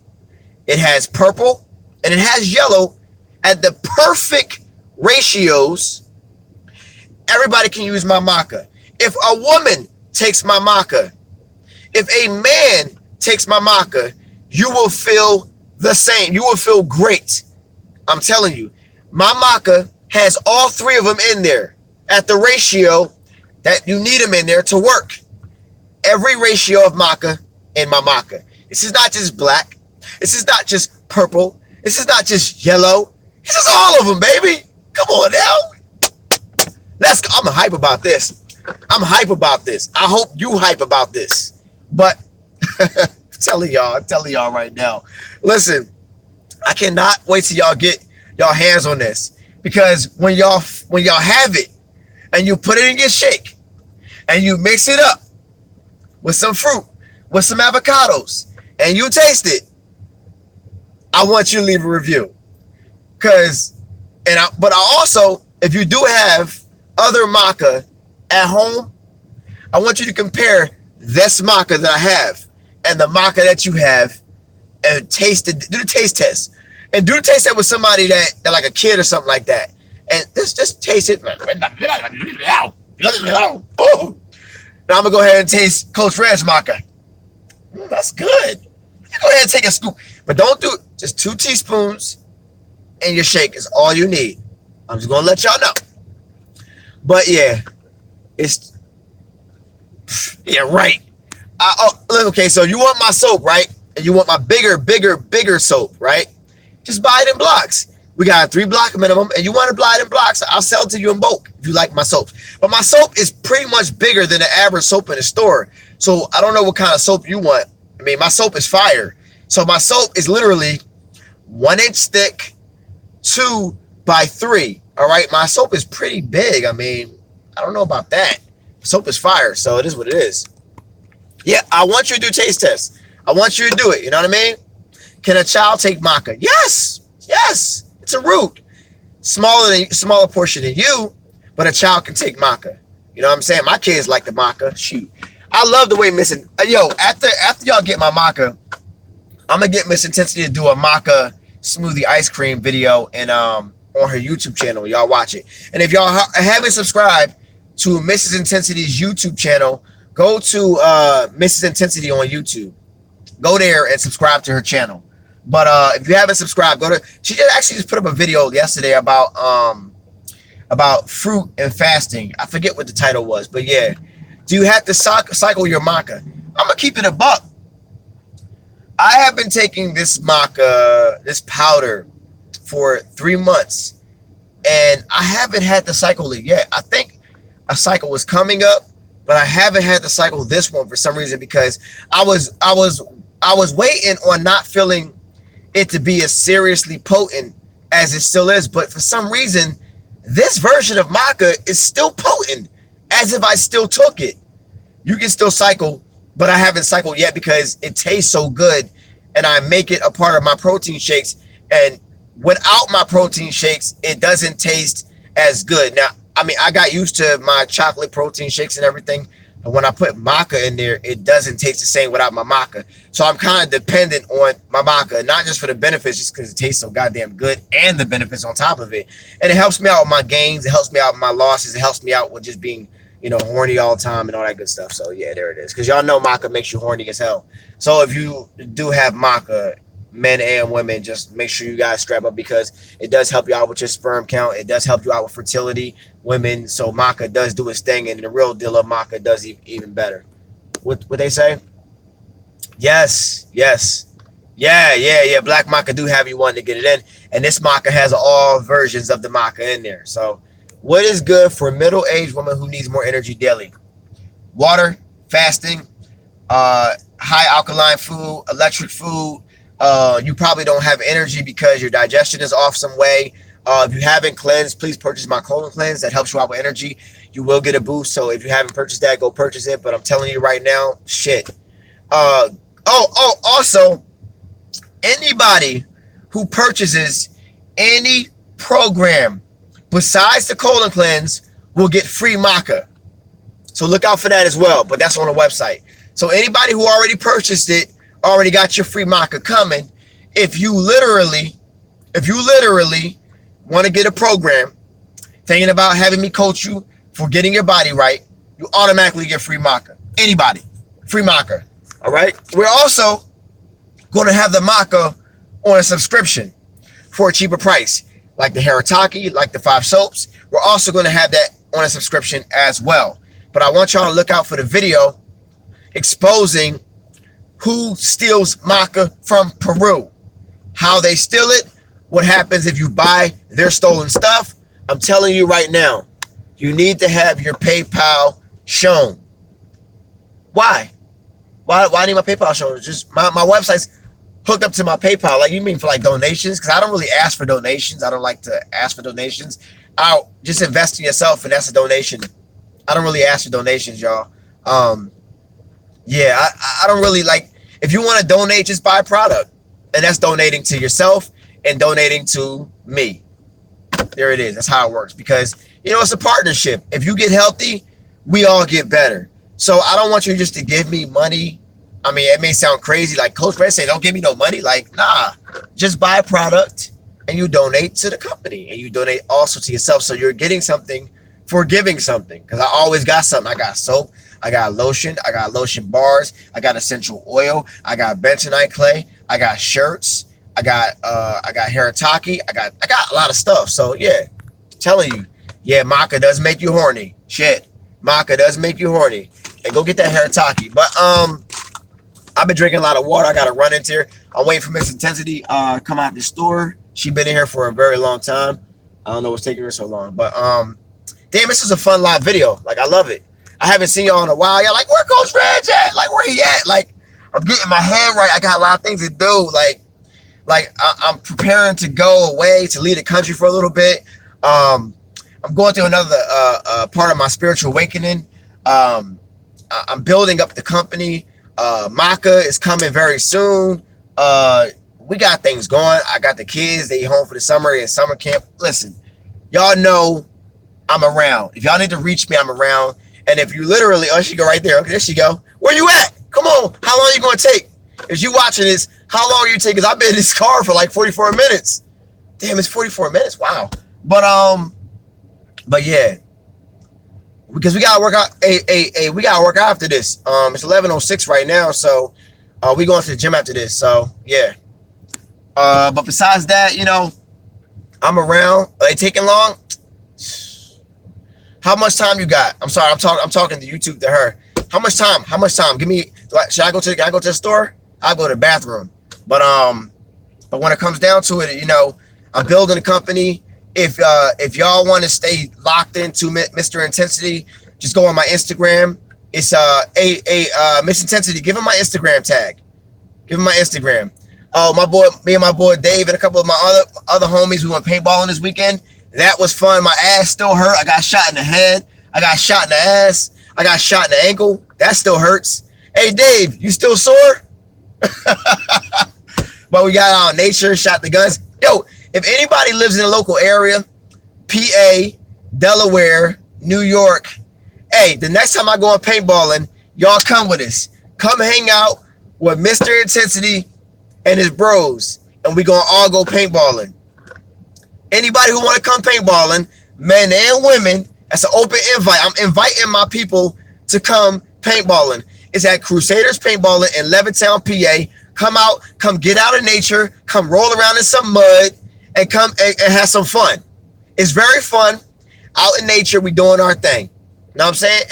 it has purple, and it has yellow at the perfect ratios. Everybody can use my MACA. If a woman takes my MACA, if a man takes my MACA, you will feel the same. You will feel great. I'm telling you, my MACA has all three of them in there at the ratio that you need them in there to work. Every ratio of MACA in my MACA. This is not just black. This is not just purple. This is not just yellow. This is all of them, baby. Come on now. Let's go. I'm hype about this. I'm hype about this. I hope you hype about this. But I'm telling y'all right now. Listen, I cannot wait till y'all get y'all hands on this, because when y'all have it and you put it in your shake and you mix it up with some fruit, with some avocados, and you taste it, I want you to leave a review. But I also, if you do have other MACA at home, I want you to compare this MACA that I have and the MACA that you have, and taste it. Do the taste test, and do the taste test with somebody that like a kid or something like that, and just taste it. Oh. Now I'm gonna go ahead and taste Coach Red's MACA. That's good. Go ahead and take a scoop, but don't do it. Just 2 teaspoons in your shake is all you need. I'm just gonna let y'all know. But yeah, right. Okay, so you want my soap, right? And you want my bigger soap, right? Just buy it in blocks. We got a 3-block minimum, and you want to buy it in blocks, I'll sell it to you in bulk if you like my soap. But my soap is pretty much bigger than the average soap in the store. So I don't know what kind of soap you want. I mean, my soap is fire. So my soap is literally 1 inch thick, 2 by 3. All right, my soap is pretty big. I mean, I don't know about that. Soap is fire, so it is what it is. Yeah, I want you to do taste tests. I want you to do it. You know what I mean? Can a child take MACA? Yes. It's a root. Smaller portion than you, but a child can take MACA. You know what I'm saying? My kids like the MACA. Shoot. I love the way after y'all get my MACA, I'm gonna get Miss Intensity to do a maca smoothie ice cream video and on her YouTube channel. Y'all watch it. And if y'all haven't subscribed to Mrs. Intensity's YouTube channel, go to Mrs. Intensity on YouTube. Go there and subscribe to her channel. But if you haven't subscribed, go to. She actually just put up a video yesterday about fruit and fasting. I forget what the title was, but yeah. Do you have to cycle your maca? I'm gonna keep it a buck. I have been taking this maca, this powder, for 3 months, and I haven't had to cycle it yet. I think a cycle was coming up, but I haven't had to cycle this one for some reason because I was waiting on not feeling it to be as seriously potent as it still is. But for some reason, this version of maca is still potent, as if I still took it. You can still cycle, but I haven't cycled yet because it tastes so good, and I make it a part of my protein shakes. And without my protein shakes, it doesn't taste as good. Now, I mean, I got used to my chocolate protein shakes and everything, but when I put maca in there, it doesn't taste the same without my maca. So I'm kind of dependent on my maca, not just for the benefits, just because it tastes so goddamn good, and the benefits on top of it. And it helps me out with my gains. It helps me out with my losses. It helps me out with just being, you know, horny all the time and all that good stuff. So yeah, there it is. Because y'all know maca makes you horny as hell. So if you do have maca, men and women, just make sure you guys strap up, because it does help you out with your sperm count. It does help you out with fertility, women. So maca does do its thing, and the real deal of maca does even better. What they say? Yes. Yeah. Black maca do have you wanting to get it in, and this maca has all versions of the maca in there. So what is good for middle-aged women who needs more energy daily? Water, fasting, high alkaline food, electric food. You probably don't have energy because your digestion is off some way. If you haven't cleansed, please purchase my colon cleanse. That helps you out with energy. You will get a boost. So if you haven't purchased that, go purchase it. But I'm telling you right now, shit. Also, anybody who purchases any program besides the colon cleanse will get free maca. So look out for that as well. But that's on the website. So anybody who already purchased it already got your free maca coming. If you literally want to get a program, thinking about having me coach you for getting your body right, you automatically get free maca. Anybody, free maca. All right. We're also going to have the maca on a subscription for a cheaper price, like the Harataki, like the 5 soaps. We're also going to have that on a subscription as well. But I want y'all to look out for the video exposing who steals maca from Peru, how they steal it, what happens if you buy their stolen stuff. I'm telling you right now, you need to have your PayPal shown. Why? Why need my PayPal shown? Just my website's hooked up to my PayPal. Like, you mean for like donations? Because I don't really ask for donations. I don't like to ask for donations. I'll just invest in yourself, and that's a donation. I don't really ask for donations, y'all. Yeah, I don't really like. If you want to donate, just buy a product, and that's donating to yourself and donating to me. There it is. That's how it works, because, you know, it's a partnership. If you get healthy, we all get better. So I don't want you just to give me money. I mean, it may sound crazy, like Coach Brad say, don't give me no money. Like, nah, just buy a product and you donate to the company, and you donate also to yourself. So you're getting something for giving something, because I always got something. I got soap, I got lotion bars, I got essential oil, I got bentonite clay, I got shirts, I got Harataki, I got a lot of stuff. So yeah, telling you, yeah, maca does make you horny. Shit, maca does make you horny. And go get that Harataki. But I've been drinking a lot of water. I gotta run into here. I'm waiting for Miss Intensity come out the store. She been in here for a very long time. I don't know what's taking her so long, but damn, this is a fun live video. Like, I love it. I haven't seen y'all in a while. Y'all like, where Coach Reg at? Like, where he at? Like, I'm getting my head right. I got a lot of things to do. Like I'm preparing to go away to leave the country for a little bit. I'm going through another part of my spiritual awakening. I'm building up the company. MACA is coming very soon. We got things going. I got the kids. They home for the summer in summer camp. Listen, y'all know I'm around. If y'all need to reach me, I'm around. And if you literally, oh, she go right there. Okay, there she go. Where you at? Come on. How long are you going to take? If you watching this, How long are you taking? I've been in this car for like 44 minutes. Damn, it's 44 minutes. Wow. But yeah, because we gotta work out. We gotta work out after this. It's 11:06 right now, so we going to the gym after this. So yeah. But besides that, you know, I'm around. Are they taking long? How much time you got? I'm sorry, I'm talking to YouTube to her. How much time? How much time? Give me. Should I go to? Can I go to the store? I'll go to the bathroom. But when it comes down to it, you know, I'm building a company. If y'all want to stay locked into Mr. Intensity, just go on my Instagram. It's Miss Intensity. Give him my Instagram tag. Give him my Instagram. Oh, me and my boy Dave and a couple of my other homies, we went paintballing this weekend. That was fun. My ass still hurt. I got shot in the head. I got shot in the ass. I got shot in the ankle. That still hurts. Hey, Dave, you still sore? But we got out in nature, shot the guns. Yo, if anybody lives in a local area, PA, Delaware, New York, hey, the next time I go on paintballing, y'all come with us. Come hang out with Mr. Intensity and his bros, and we gonna all go paintballing. Anybody who want to come paintballing, men and women, that's an open invite. I'm inviting my people to come paintballing. It's at Crusaders Paintballing in Levittown, PA. Come out, come get out of nature, come roll around in some mud, and come and have some fun. It's very fun. Out in nature, we doing our thing. You know what I'm saying?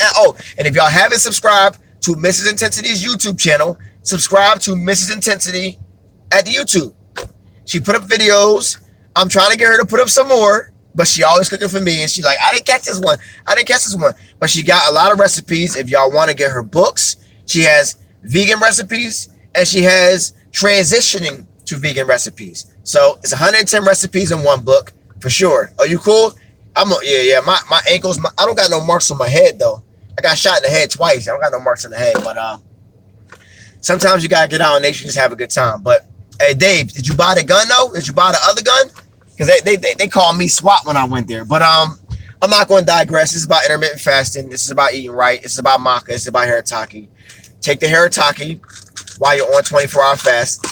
And if y'all haven't subscribed to Mrs. Intensity's YouTube channel, subscribe to Mrs. Intensity at the YouTube. She put up videos. I'm trying to get her to put up some more, but she always cooking for me. And she's like, I didn't catch this one. But she got a lot of recipes. If y'all want to get her books, she has vegan recipes and she has transitioning to vegan recipes. So it's 110 recipes in one book for sure. Are you cool? Yeah. My ankles, I don't got no marks on my head though. I got shot in the head twice. I don't got no marks on the head, but sometimes you gotta get out and they should just have a good time. But hey, Dave, did you buy the gun though? Did you buy the other gun? Because they called me SWAT when I went there. But I'm not going to digress. This is about intermittent fasting. This is about eating right. This is about MACA. This is about Harataki. Take the Harataki while you're on 24-hour fast.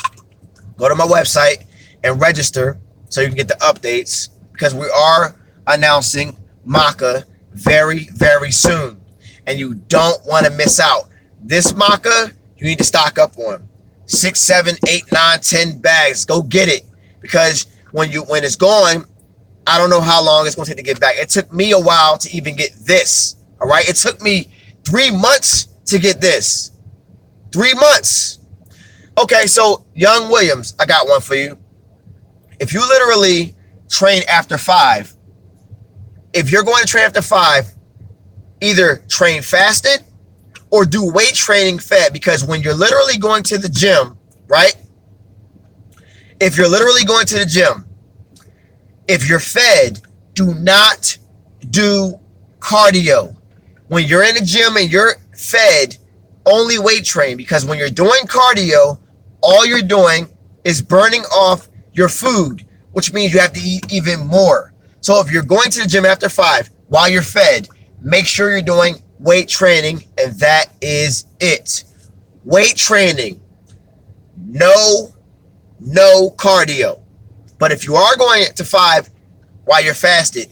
Go to my website and register so you can get the updates, because we are announcing MACA very, very soon. And you don't want to miss out. This MACA, you need to stock up on. 6, 7, 8, 9, 10 bags. Go get it. Because when it's gone, I don't know how long it's going to take to get back. It took me a while to even get this. All right. It took me 3 months to get this. 3 months. Okay. So Young Williams, I got one for you. If you literally train after 5, if you're going to train after 5, either train fasted or do weight training fed, because when you're literally going to the gym, right? If you're literally going to the gym, if you're fed, do not do cardio. When you're in the gym and you're fed, only weight train, because when you're doing cardio, all you're doing is burning off your food, which means you have to eat even more. So if you're going to the gym after 5 while you're fed, make sure you're doing weight training, and that is it. Weight training. No cardio. But if you are going to 5 while you're fasted,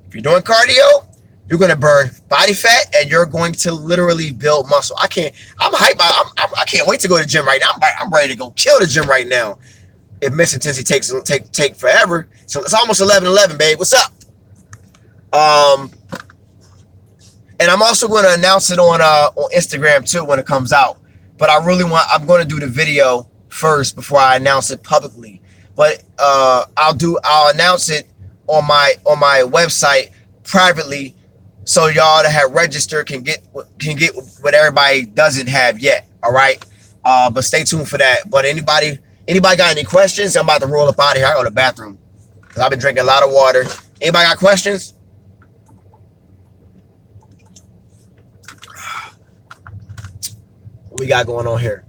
if you're doing cardio, you're going to burn body fat and you're going to literally build muscle. I'm hyped. I can't wait to go to the gym right now. I'm ready to go kill the gym right now. If Miss Intensity take forever. So it's almost 11:11, babe. What's up? And I'm also going to announce it on Instagram too when it comes out. But I'm going to do the video first before I announce it publicly. But I'll announce it on my website privately, so y'all that have registered can get what everybody doesn't have yet. All right. But stay tuned for that. But anybody got any questions? I'm about to roll up out of here. I go to the bathroom because I've been drinking a lot of water. Anybody got questions? What we got going on here?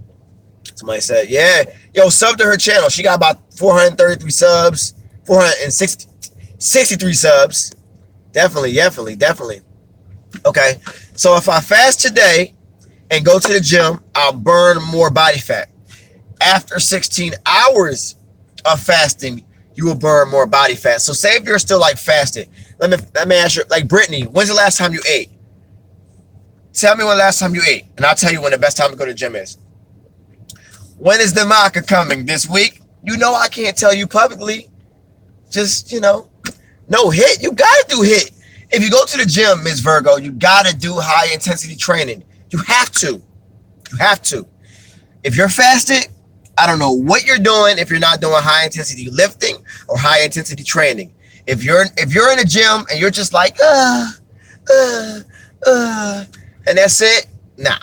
Somebody said, yeah, yo, sub to her channel. She got about 433 subs, 463 subs. Definitely. Okay, so if I fast today and go to the gym, I'll burn more body fat. After 16 hours of fasting, you will burn more body fat. So say if you're still like fasted, let me ask you, like Brittany, when's the last time you ate? Tell me when the last time you ate, and I'll tell you when the best time to go to the gym is. When is the MACA coming? This week? You know I can't tell you publicly. Just, no HIIT. You gotta do HIIT. If you go to the gym, Ms. Virgo, you gotta do high intensity training. You have to. You have to. If you're fasted, I don't know what you're doing if you're not doing high intensity lifting or high intensity training. If you're in a gym and you're just like, and that's it, nah.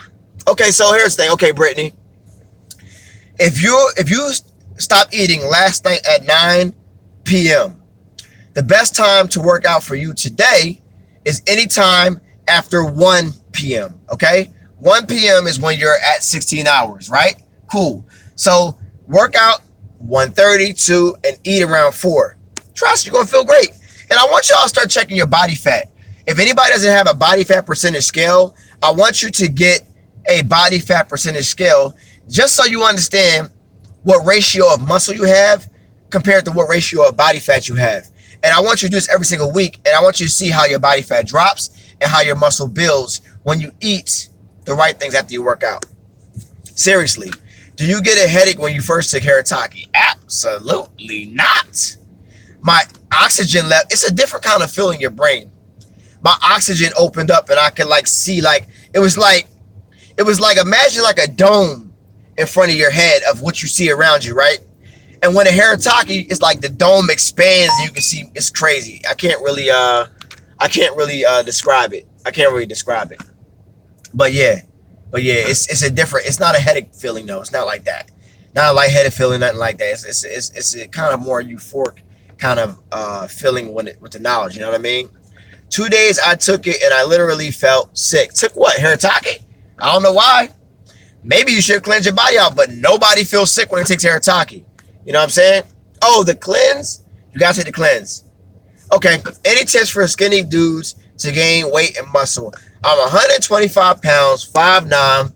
Okay, so here's the thing. Okay, Brittany. If you stop eating last night at 9 p.m., the best time to work out for you today is anytime after 1 p.m., okay? 1 p.m. is when you're at 16 hours, right? Cool. So work out 1:30, 2, and eat around 4. Trust, you're going to feel great. And I want y'all to start checking your body fat. If anybody doesn't have a body fat percentage scale, I want you to get a body fat percentage scale just so you understand what ratio of muscle you have compared to what ratio of body fat you have. And I want you to do this every single week. And I want you to see how your body fat drops and how your muscle builds when you eat the right things after you work out. Seriously, do you get a headache when you first took Haritaki? Absolutely not. My oxygen level, it's a different kind of feeling in your brain. My oxygen opened up and I could see it was like imagine like a dome in front of your head of what you see around you, right? And when a Haritaki, it's like the dome expands and you can see, it's crazy. I can't really describe it. I can't really describe it. But yeah, it's a different, it's not a headache feeling though. It's not like that. Not a lightheaded feeling, nothing like that. It's a kind of more euphoric kind of feeling with the knowledge, you know what I mean? 2 days I took it and I literally felt sick. Took what? Haritaki? I don't know why. Maybe you should cleanse your body out, but nobody feels sick when it takes Haritaki. You know what I'm saying? Oh, the cleanse? You gotta take the cleanse. Okay, any tips for skinny dudes to gain weight and muscle? I'm 125 pounds, 5'9".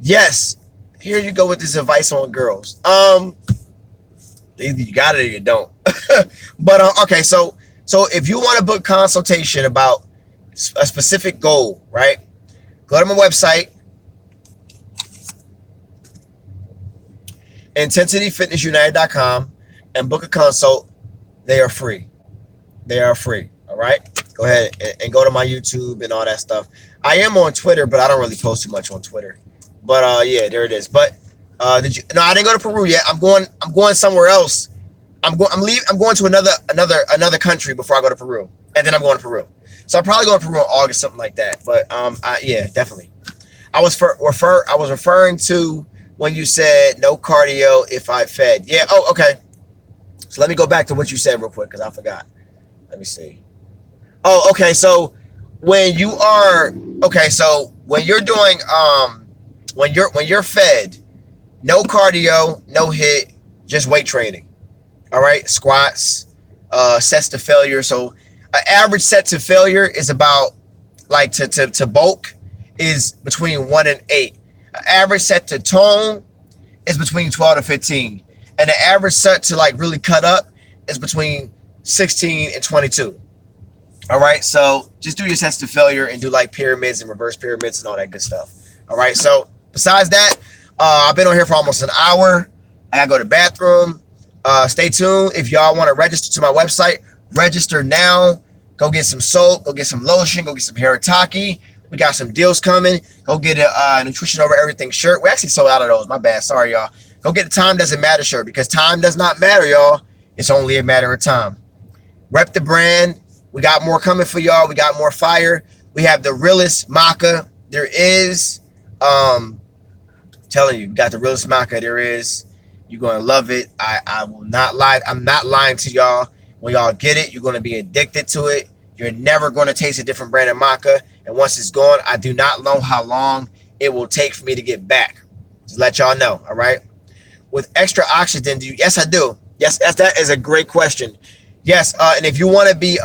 Yes, here you go with this advice on girls. Either you got it or you don't. But okay, so if you want to book consultation about a specific goal, right? Go to my website, intensityfitnessunited.com, and book a consult. They are free. They are free. All right. Go ahead and go to my YouTube and all that stuff. I am on Twitter, but I don't really post too much on Twitter. But yeah, there it is. But no, I didn't go to Peru yet. I'm going somewhere else. I'm going to another country before I go to Peru, and then I'm going to Peru. So I'll probably go to Peru in August, something like that. But yeah, definitely. I was referring to when you said no cardio if I fed. Yeah. Oh, okay. So let me go back to what you said real quick because I forgot. Let me see. Oh, okay. So when you're doing when you're fed, no cardio, no HIIT, just weight training. All right, squats, sets to failure. So an average set to failure is about like to bulk is between 1 and 8. An average set to tone is between 12 to 15, and the average set to like really cut up is between 16 and 22. All right, so just do your sets to failure and do like pyramids and reverse pyramids and all that good stuff. All right, so besides that, I've been on here for almost an hour. I gotta go to the bathroom. Stay tuned. If y'all want to register to my website, register now. Go get some soap, go get some lotion, go get some Haritaki. We got some deals coming. Go get a Nutrition Over Everything shirt. We actually sold out of those. My bad. Sorry, y'all. Go get the Time Doesn't Matter shirt because time does not matter, y'all. It's only a matter of time. Rep the brand. We got more coming for y'all. We got more fire. We have the realest MACA there is. Telling you, we got the realest MACA there is. You're going to love it. I will not lie. I'm not lying to y'all. When y'all get it, you're going to be addicted to it. You're never going to taste a different brand of MACA. And once it's gone, I do not know how long it will take for me to get back. Just let y'all know, all right? With extra oxygen, do you? Yes, I do. Yes, that is a great question. Yes, and if you want to be,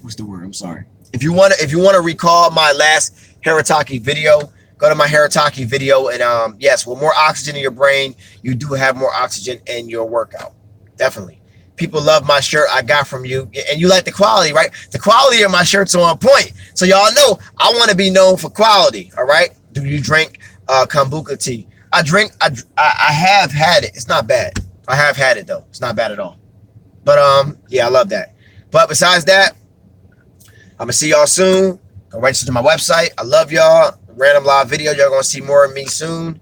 what's the word? I'm sorry. If you want to recall my last Haritaki video, go to my Haritaki video. And yes, with more oxygen in your brain, you do have more oxygen in your workout. Definitely. People love my shirt I got from you, and you like the quality, right? The quality of my shirt's on point. So y'all know I want to be known for quality, all right? Do you drink kombucha tea? I have had it. It's not bad. I have had it though. It's not bad at all. But yeah, I love that. But besides that, I'm gonna see y'all soon. Go register to my website. I love y'all. Random live video. Y'all gonna see more of me soon.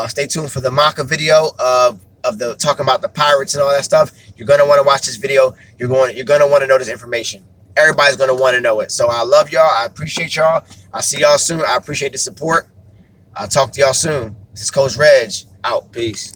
Stay tuned for the MACA video of the talking about the pirates and all that stuff. You're gonna want to watch this video. You're gonna want to know this information. Everybody's gonna want to know it. So I love y'all. I appreciate y'all. I'll see y'all soon. I appreciate the support. I'll talk to y'all soon. This is Coach Reg out. Peace.